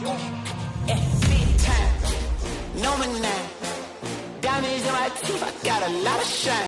Big time, no man now. Diamonds in my teeth, I got a lot of shine.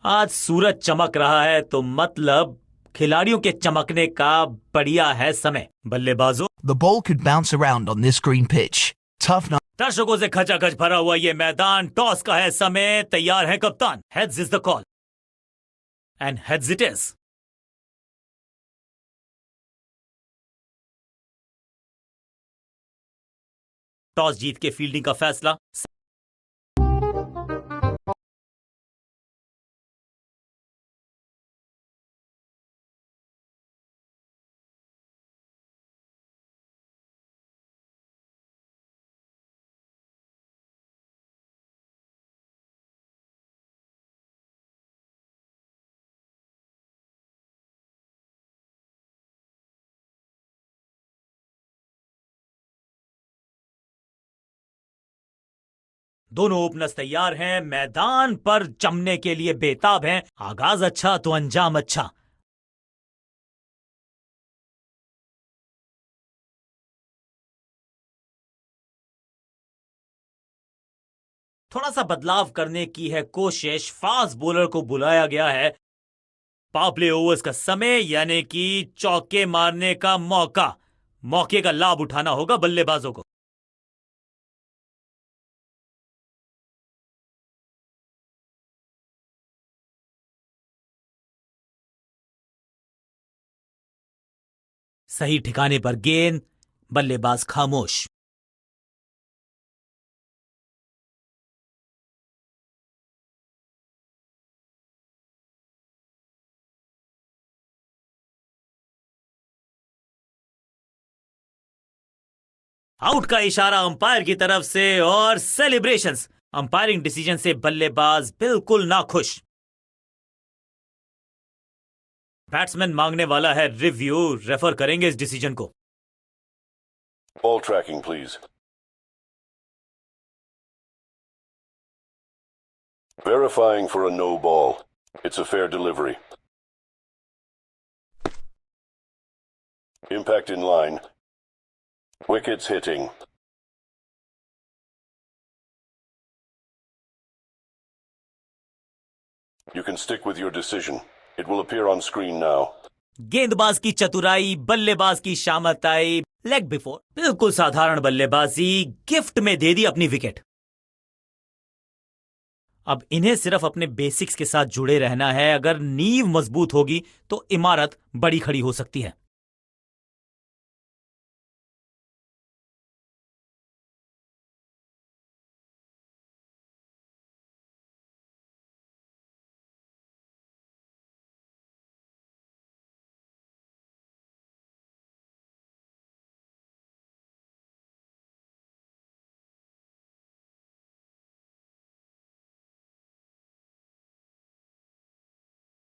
आज सूरज चमक रहा है तो मतलब खिलाड़ियों के चमकने का बढ़िया है समय। बल्लेबाजों, The ball could bounce around on this green pitch. Tough night. दर्शकों से खचाखच भरा हुआ ये मैदान, टॉस का है समय, तैयार है कप्तान। Heads is the call and heads it is. Toss जीत के फील्डिंग का फैसला। दोनों ओपनर्स तैयार हैं, मैदान पर जमने के लिए बेताब हैं। आगाज अच्छा तो अंजाम अच्छा। थोड़ा सा बदलाव करने की है कोशिश। फास्ट बॉलर को बुलाया गया है। पावर प्ले ओवर्स का समय, यानी कि चौके मारने का मौका। मौके का लाभ उठाना होगा बल्लेबाजों को। सही ठिकाने पर गेंद, बल्लेबाज खामोश। आउट का इशारा अंपायर की तरफ से और सेलिब्रेशंस। अंपायरिंग डिसीजन से बल्लेबाज बिल्कुल नाखुश। बैट्समैन मांगने वाला है रिव्यू, रेफर करेंगे इस डिसीजन को। Ball tracking, please. Verifying for a no ball. It's a fair delivery. Impact in line. Wickets hitting. You can stick with your decision. It will appear on screen now. गेंदबाज की चतुराई, बल्लेबाज की शामताई, leg before. बिल्कुल साधारण बल्लेबाजी, gift में दे दी अपनी विकेट। अब इन्हें सिर्फ अपने बेसिक्स के साथ जुड़े रहना है। अगर नींव मजबूत होगी तो इमारत बड़ी खड़ी हो सकती है।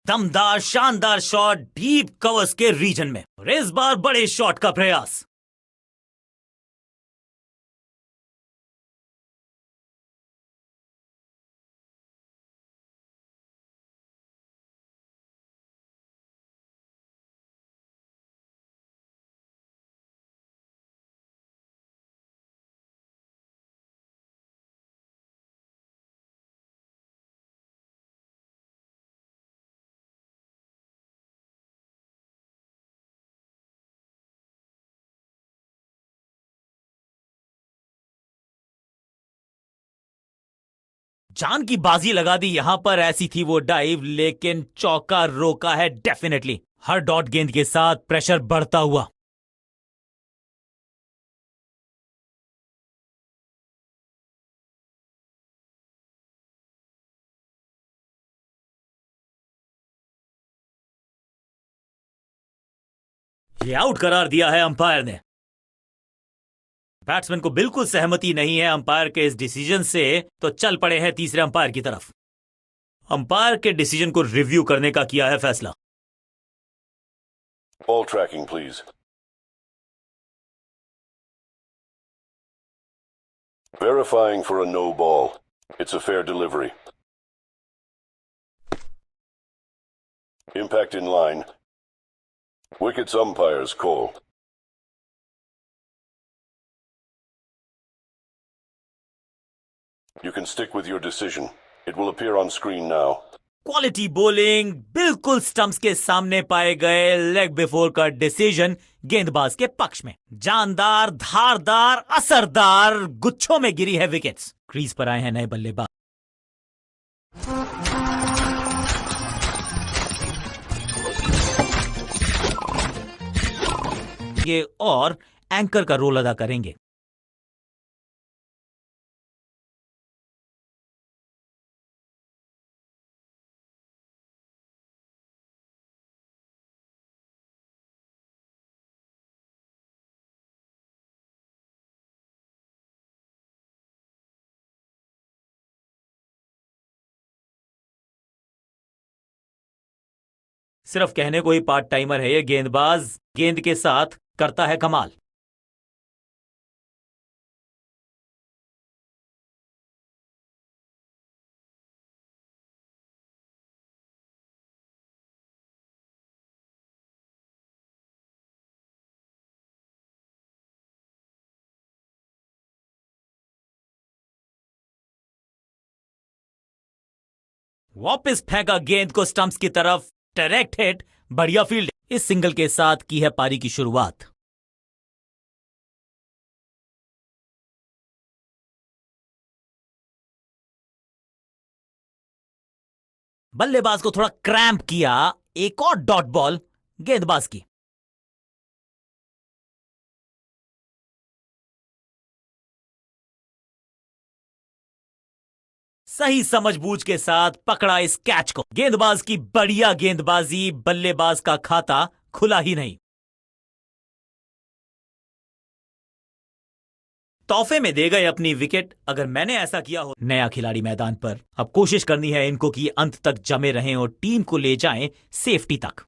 दमदार शानदार शॉट डीप कवर्स के रीजन में, और इस बार बड़े शॉट का प्रयास। जान की बाजी लगा दी यहां पर। ऐसी थी वो डाइव, लेकिन चौका रोका है डेफिनेटली। हर डॉट गेंद के साथ प्रेशर बढ़ता हुआ। ये आउट करार दिया है अंपायर ने। बैट्समैन को बिल्कुल सहमति नहीं है अंपायर के इस डिसीजन से, तो चल पड़े हैं तीसरे अंपायर की तरफ। अंपायर के डिसीजन को रिव्यू करने का किया है फैसला। Ball tracking, please. Verifying for a no ball. It's a fair delivery. Impact in line. Wickets umpire's call. You can stick with your decision. It will appear on screen now. Quality bowling, बिल्कुल stumps के सामने पाए गए leg before का decision गेंदबाज के पक्ष में। जानदार, धारदार, असरदार गुच्छों में गिरी है विकेट्स। क्रीज पर आए हैं नए बल्लेबाज। ये और एंकर का रोल अदा करेंगे। सिर्फ कहने को ही पार्ट टाइमर है ये गेंदबाज, गेंद के साथ करता है कमाल। वापस फेंका गेंद को स्टंप्स की तरफ, डायरेक्ट हिट, बढ़िया फील्ड। इस सिंगल के साथ की है पारी की शुरुआत। बल्लेबाज को थोड़ा क्रैम्प किया, एक और डॉट बॉल गेंदबाज की। सही समझबूझ के साथ पकड़ा इस कैच को। गेंदबाज की बढ़िया गेंदबाजी, बल्लेबाज का खाता खुला ही नहीं। तोहफे में दे गए अपनी विकेट। अगर मैंने ऐसा किया हो। नया खिलाड़ी मैदान पर, अब कोशिश करनी है इनको कि अंत तक जमे रहें और टीम को ले जाएं सेफ्टी तक।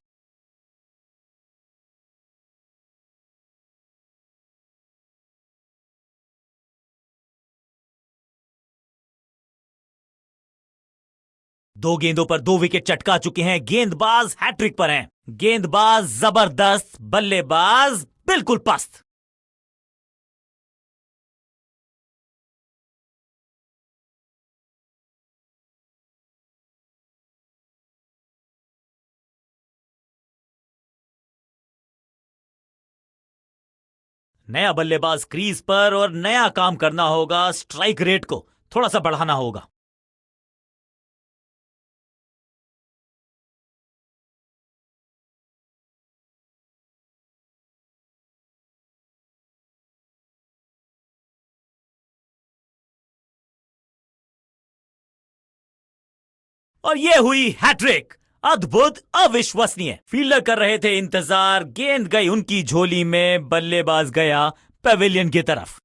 दो गेंदों पर दो विकेट चटका चुके हैं। गेंदबाज हैट्रिक पर हैं। गेंदबाज जबरदस्त, बल्लेबाज बिल्कुल पस्त। नया बल्लेबाज क्रीज पर और नया काम करना होगा। स्ट्राइक रेट को थोड़ा सा बढ़ाना होगा। और ये हुई हैट्रिक। अद्भुत, अविश्वसनीय। फील्डर कर रहे थे इंतजार, गेंद गई उनकी झोली में, बल्लेबाज गया पेविलियन की तरफ।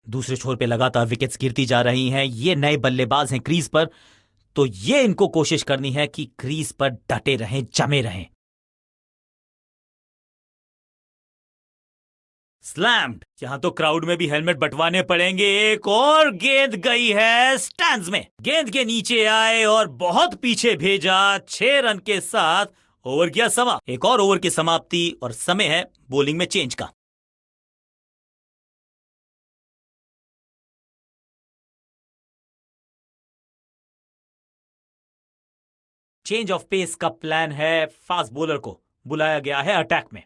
दूसरे छोर पे लगातार विकेट्स गिरती जा रही हैं। ये नए बल्लेबाज हैं क्रीज पर, तो ये इनको कोशिश करनी है कि क्रीज पर डटे रहें, जमे रहें। स्लैम्ड। यहां तो क्राउड में भी हेलमेट बंटवाने पड़ेंगे। एक और गेंद गई है स्टैंड्स में। गेंद के नीचे आए और बहुत पीछे भेजा। 6 रन के साथ ओवर किया समा। एक और ओवर की समाप्ति और समय है बॉलिंग में चेंज का। चेंज ऑफ पेस का प्लान है। फास्ट बॉलर को बुलाया गया है अटैक में।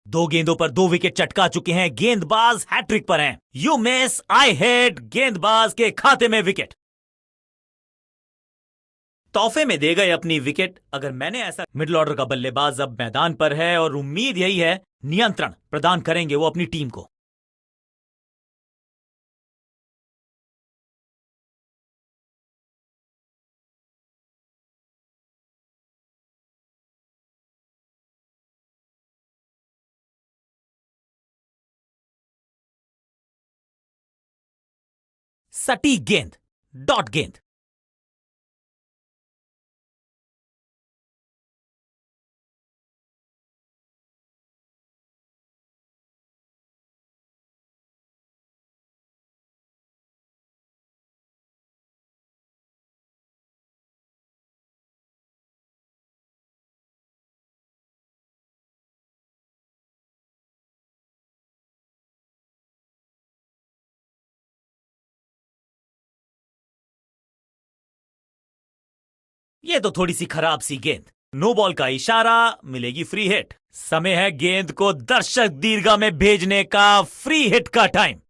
दो गेंदों पर दो विकेट चटका चुके हैं। गेंदबाज हैट्रिक पर हैं। You miss, I hit. गेंदबाज के खाते में विकेट। तोहफे में दे गए अपनी विकेट। अगर मैंने ऐसा। मिडिल ऑर्डर का बल्लेबाज अब मैदान पर है और उम्मीद यही है नियंत्रण प्रदान करेंगे वो अपनी टीम को। सटीक गेंद, डॉट गेंद। ये तो थोड़ी सी खराब सी गेंद। नो बॉल का इशारा, मिलेगी फ्री हिट। समय है गेंद को दर्शक दीर्घा में भेजने का। फ्री हिट का टाइम।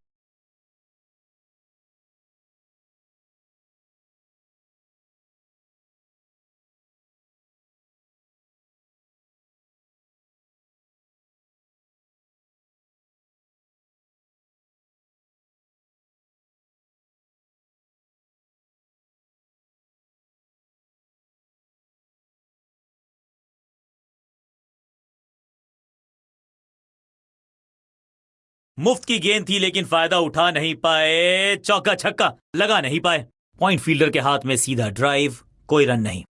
मुफ्त की गेंद थी लेकिन फायदा उठा नहीं पाए। चौका छक्का लगा नहीं पाए। पॉइंट फील्डर के हाथ में सीधा ड्राइव, कोई रन नहीं।